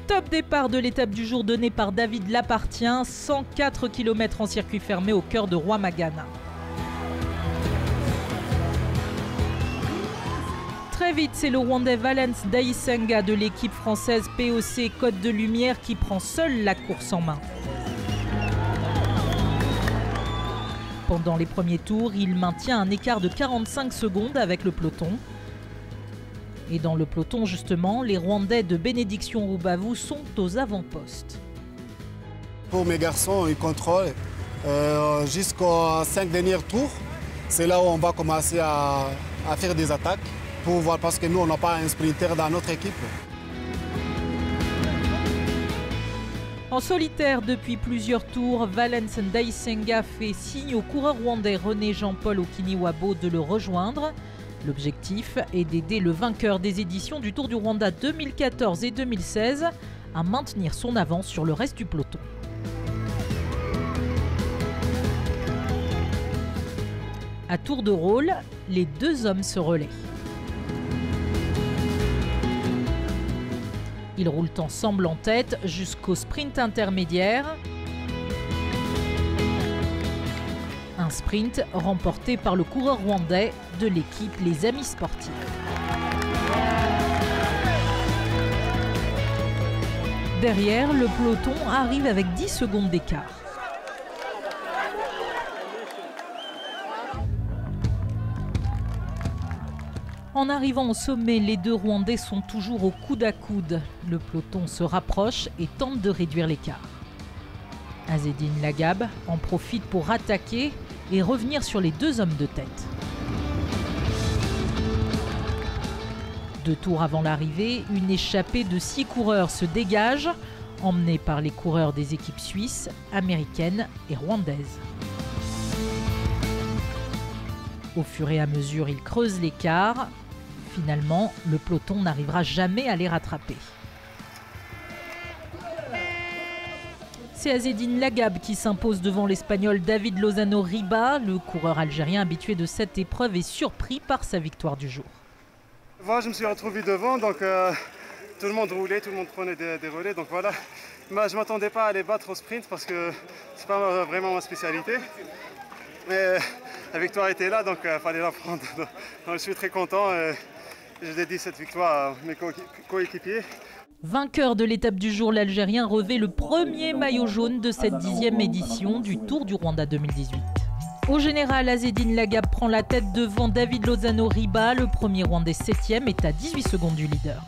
Top départ de l'étape du jour donnée par David Lapartien, 104 km en circuit fermé au cœur de Roi-Magana. Très vite, c'est le Rwandais Valens Ndayisenga de l'équipe française POC Côte de Lumière qui prend seul la course en main. Pendant les premiers tours, il maintient un écart de 45 secondes avec le peloton. Et dans le peloton, justement, les Rwandais de Bénédiction Rubavu sont aux avant-postes. Pour mes garçons, ils contrôlent jusqu'aux 5 derniers tours. C'est là où on va commencer à faire des attaques pour voir, parce que nous, on n'a pas un sprinter dans notre équipe. En solitaire depuis plusieurs tours, Valens Ndayisenga fait signe au coureur rwandais René Jean-Paul Okiniwabo de le rejoindre. L'objectif est d'aider le vainqueur des éditions du Tour du Rwanda 2014 et 2016 à maintenir son avance sur le reste du peloton. À tour de rôle, les deux hommes se relaient. Ils roulent ensemble en tête jusqu'au sprint intermédiaire. Un sprint remporté par le coureur rwandais de l'équipe Les Amis Sportifs. Derrière, le peloton arrive avec 10 secondes d'écart. En arrivant au sommet, les deux Rwandais sont toujours au coude à coude. Le peloton se rapproche et tente de réduire l'écart. Azzedine Lagab en profite pour attaquer et revenir sur les deux hommes de tête. 2 tours avant l'arrivée, une échappée de 6 coureurs se dégage, emmenée par les coureurs des équipes suisses, américaines et rwandaises. Au fur et à mesure, ils creusent l'écart. Finalement, le peloton n'arrivera jamais à les rattraper. C'est Azzedine Lagab qui s'impose devant l'Espagnol David Lozano Riba. Le coureur algérien habitué de cette épreuve est surpris par sa victoire du jour. Moi, je me suis retrouvé devant, donc tout le monde roulait, tout le monde prenait des relais. Donc voilà, je ne m'attendais pas à les battre au sprint parce que ce n'est pas vraiment ma spécialité. Mais la victoire était là, donc il fallait la prendre. Donc, je suis très content. Je dédie cette victoire à mes coéquipiers. Vainqueur de l'étape du jour, l'Algérien revêt le premier maillot jaune de cette 10e édition du Tour du Rwanda 2018. Au général, Azzedine Lagab prend la tête devant David Lozano Riba. Le premier Rwandais 7e est à 18 secondes du leader.